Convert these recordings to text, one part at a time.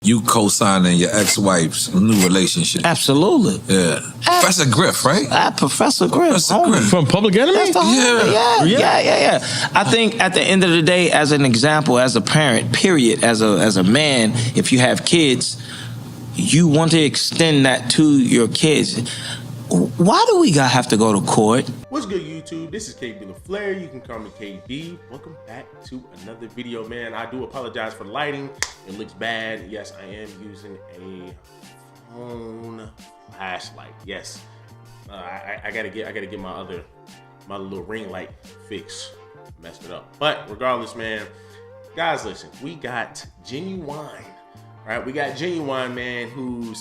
you co-signing your ex-wife's new relationship. Absolutely. Yeah. Professor Griff, right? Professor Griff. From Public Enemy? Yeah. I think at the end of the day, as an example, as a parent, period, as a man, if you have kids, you want to extend that to your kids. Why do we have to go to court? What's good, YouTube? This is KB LaFleur. You can call me KB. Welcome back to another video, man. I do apologize for the lighting. It looks bad. Yes, I am using a phone flashlight. Yes, I gotta get my little ring light fixed. Messed it up. But regardless, man, guys, listen. We got Ginuwine, right? We got Ginuwine, man, who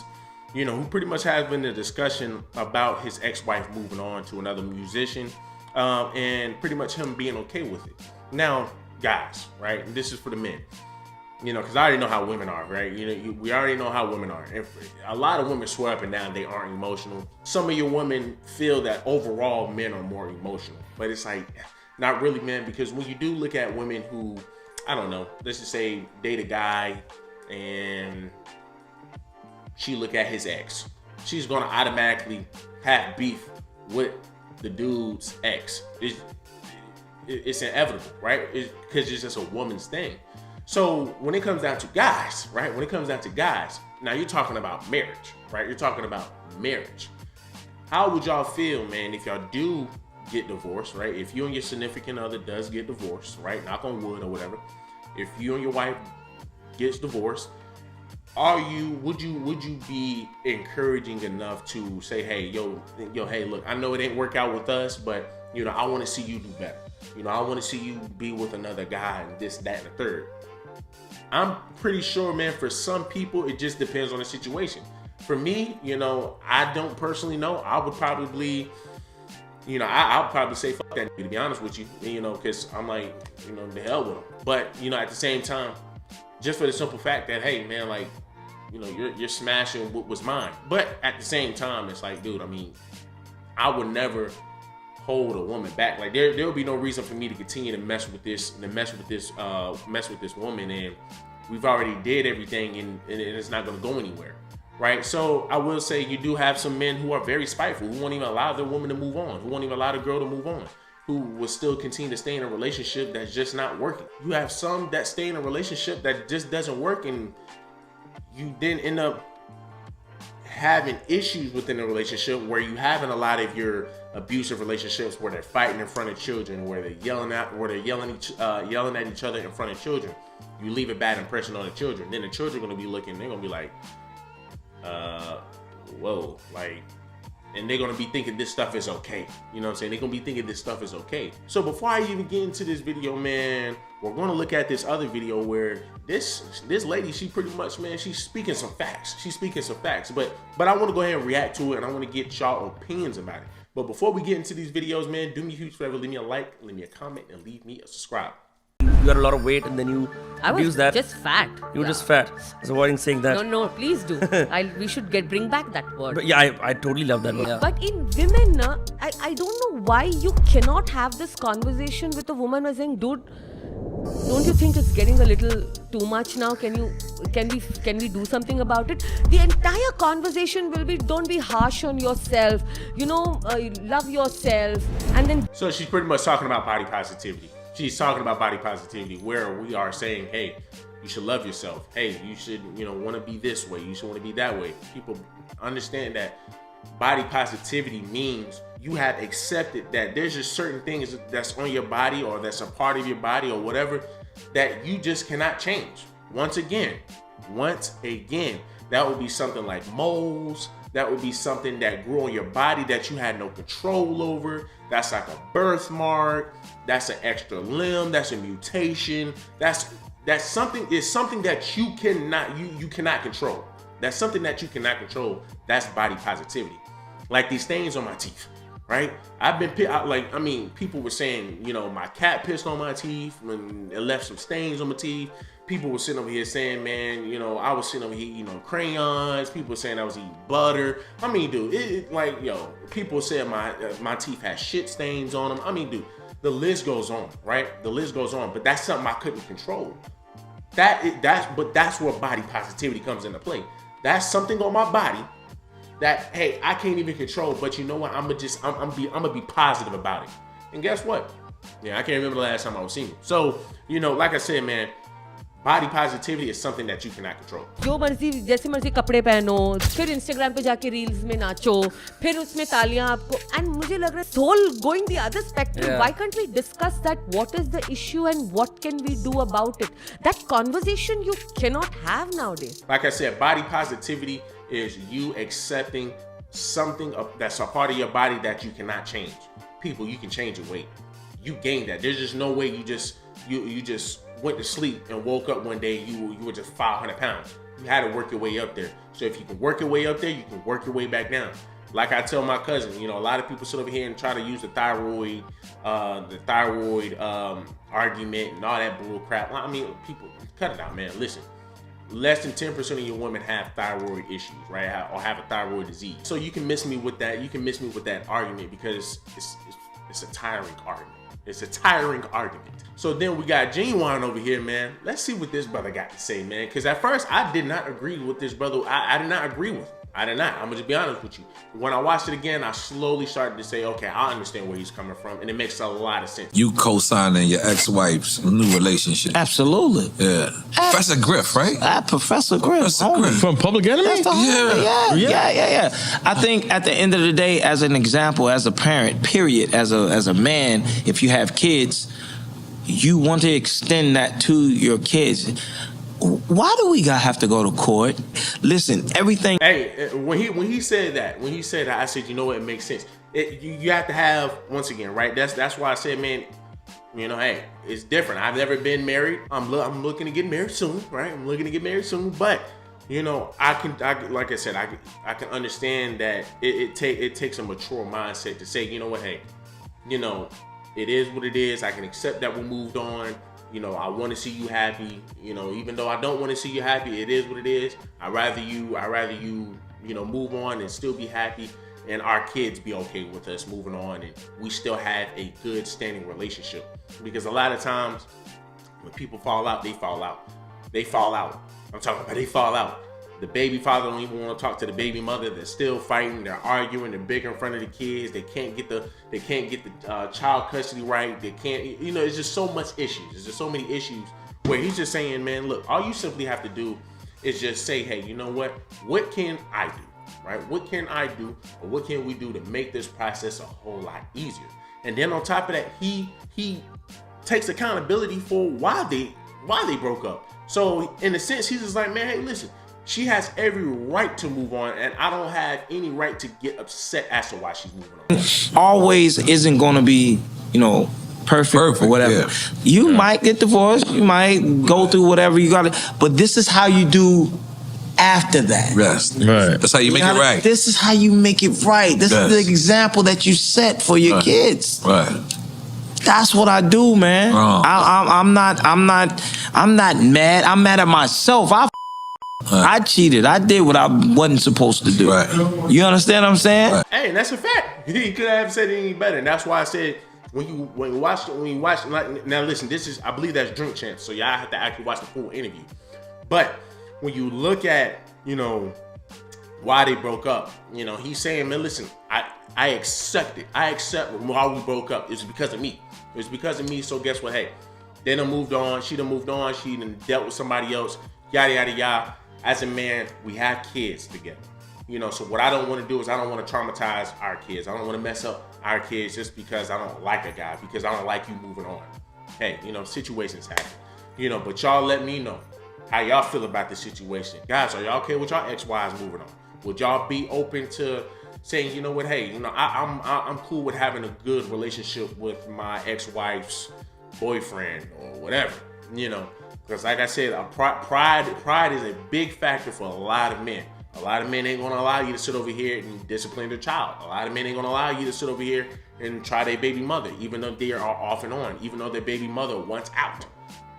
pretty much has been a discussion about his ex-wife moving on to another musician, and pretty much him being okay with it. Now, guys, right? This is for the men, because I already know how women are, right? We already know how women are. And a lot of women swear up and down they aren't emotional. Some of your women feel that overall men are more emotional, but it's like, not really, man, because when you do look at women who, I don't know, let's just say date a guy and she look at his ex, she's gonna automatically have beef with the dude's ex. It's inevitable, right? Because it's just a woman's thing. So when it comes down to guys, right? When it comes down to guys, now you're talking about marriage, right? You're talking about marriage. How would y'all feel, man, if y'all do get divorced, right? If you and your significant other does get divorced, right? Knock on wood or whatever. If you and your wife gets divorced, would you be encouraging enough to say, hey, hey, look, I know it ain't work out with us, but I want to see you do better. I want to see you be with another guy and this, that, and the third. I'm pretty sure, man, for some people, it just depends on the situation. For me, I don't personally know. I would probably, I'll probably say fuck that, to be honest with you, because I'm like, the hell with him. But, at the same time, just for the simple fact that, hey, man, like, you're smashing what was mine. But at the same time, it's like, dude, I mean, I would never hold a woman back. Like, there'll be no reason for me to continue to mess with this woman, and we've already did everything, and it's not going to go anywhere, right? So I will say you do have some men who are very spiteful, who won't even allow their woman to move on, who won't even allow the girl to move on, who will still continue to stay in a relationship that's just not working. You have some that stay in a relationship that just doesn't work, and you then end up having issues within the relationship where you have in a lot of your abusive relationships where they're fighting in front of children, where they're yelling at each other in front of children. You leave a bad impression on the children. Then the children are gonna be looking, they're gonna be like, whoa, like, and they're gonna be thinking this stuff is okay. You know what I'm saying? They're gonna be thinking this stuff is okay. So before I even get into this video, man, we're gonna look at this other video where this lady, she pretty much, man, she's speaking some facts. But I wanna go ahead and react to it, and I wanna get y'all opinions about it. But before we get into these videos, man, do me a huge favor, leave me a like, leave me a comment, and leave me a subscribe. You had a lot of weight and then you abused that. Just fat. You were just fat. I was avoiding saying that. No, please do. We should bring back that word. But yeah, I totally love that word. Yeah. But in women, I don't know why you cannot have this conversation with a woman who's saying, dude, don't you think it's getting a little too much now? Can we do something about it? The entire conversation will be, don't be harsh on yourself. Love yourself. And then. So she's pretty much talking about body positivity. She's talking about body positivity where we are saying, hey, you should love yourself. Hey, you should, want to be this way. You should want to be that way. People understand that body positivity means you have accepted that there's just certain things that's on your body or that's a part of your body or whatever that you just cannot change. Once again, that would be something like moles. That would be something that grew on your body that you had no control over. That's like a birthmark. That's an extra limb. That's a mutation. That's something that you cannot control. That's something that you cannot control. That's body positivity. Like these stains on my teeth, right? People were saying, my cat pissed on my teeth and it left some stains on my teeth. People were sitting over here saying, man, I was sitting over here eating crayons. People were saying I was eating butter. I mean, dude, people said my teeth had shit stains on them. I mean, dude, the list goes on, right? The list goes on, but that's something I couldn't control. That's where body positivity comes into play. That's something on my body that, hey, I can't even control, but you know what? I'm gonna be positive about it. And guess what? Yeah, I can't remember the last time I was single. So, you know, like I said, man, body positivity is something that you cannot control. जो मर्जी जैसे मर्जी कपड़े पहनो, फिर Instagram पे जाके reels में नाचो, फिर उसमें तालियां आपको, and मुझे लग रहा है whole going the other spectrum. Yeah. Why can't we discuss that? What is the issue and what can we do about it? That conversation you cannot have nowadays. Like I said, body positivity is you accepting something that's a part of your body that you cannot change. People, you can change your weight. You gain that. There's just no way you just went to sleep and woke up one day you were just 500 pounds. You had to work your way up there. So if you can work your way up there, you can work your way back down. Like I tell my cousin, you know, a lot of people sit over here and try to use the thyroid argument and all that bull crap. I mean, people, cut it out, man. Listen, less than 10% of your women have thyroid issues, right? Or have a thyroid disease. So you can miss me with that. You can miss me with that argument because it's a tiring argument. It's a tiring argument. So then we got Ginuwine over here, man. Let's see what this brother got to say, man. Because at first, I did not agree with this brother. I did not agree with him. I did not. I'm going to just be honest with you. When I watched it again, I slowly started to say, okay, I understand where he's coming from. And it makes a lot of sense. You co-signing your ex-wife's new relationship. Absolutely. Yeah. Professor Griff, right? Professor Griff. Professor Griff. From Public Enemy? Yeah. I think at the end of the day, as an example, as a parent, period, as a man, if you have kids, you want to extend that to your kids. Why do we have to go to court? Listen, everything. Hey, when he said that, I said, you know what, it makes sense. You have to have, once again, right? That's why I said, man, you know, hey, it's different. I've never been married. I'm looking to get married soon, right? I'm looking to get married soon, but you know, I can like I said, I can understand that it takes a mature mindset to say, you know what, hey, you know, it is what it is. I can accept that we moved on. You know, I want to see you happy. You know, even though I don't want to see you happy, it is what it is. I'd rather you, you know, move on and still be happy, and our kids be okay with us moving on, and we still have a good standing relationship. Because a lot of times when people fall out, they fall out. They fall out. I'm talking about they fall out. The baby father don't even want to talk to the baby mother. They're still fighting. They're arguing. They're big in front of the kids. They can't get the child custody right. They can't. You know, it's just so much issues. There's just so many issues where he's just saying, man, look, all you simply have to do is just say, hey, you know what? What can I do? Right? What can I do, or what can we do to make this process a whole lot easier? And then on top of that, he takes accountability for why they broke up. So in a sense, he's just like, man, hey, listen. She has every right to move on, and I don't have any right to get upset as to why she's moving on. Always isn't going to be, you know, perfect or whatever. Yeah. You might get divorced. You might go through whatever you got to. But this is how you do after that. Yes. Right. That's how you make it right. This is how you make it right. This is the example that you set for your kids. Right. That's what I do, man. I'm not mad. I'm mad at myself. I cheated. I did what I wasn't supposed to do. Right. You understand what I'm saying? Right. Hey, and that's a fact. He could have said it any better. And that's why I said when you watch like, now listen, I believe that's Drink Champs, so y'all have to actually watch the full interview. But when you look at, you know, why they broke up, you know, he's saying, man, listen, I accept it. I accept why we broke up. It's because of me. It was because of me. So guess what? Hey, they done moved on. She done moved on. She done dealt with somebody else. Yada yada yada. As a man, we have kids together. You know, so what I don't want to do is I don't want to traumatize our kids. I don't want to mess up our kids just because I don't like a guy, because I don't like you moving on. Hey, you know, situations happen. You know, but y'all let me know how y'all feel about the situation. Guys, are y'all okay with y'all ex-wives moving on? Would y'all be open to saying, you know what, hey, you know, I'm cool with having a good relationship with my ex-wife's boyfriend or whatever, you know? Because like I said, pride is a big factor for a lot of men. A lot of men ain't gonna allow you to sit over here and discipline their child. A lot of men ain't gonna allow you to sit over here and try their baby mother, even though they are off and on, even though their baby mother wants out.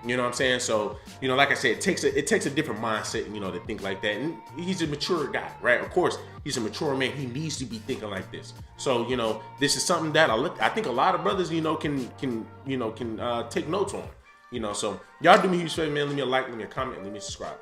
You know what I'm saying? So, you know, like I said, it takes a different mindset, you know, to think like that. And he's a mature guy, right? Of course, he's a mature man. He needs to be thinking like this. So, you know, this is something that I think a lot of brothers, you know, can take notes on. You know, so y'all do me a huge favor, man. Leave me a like, leave me a comment, leave me a subscribe.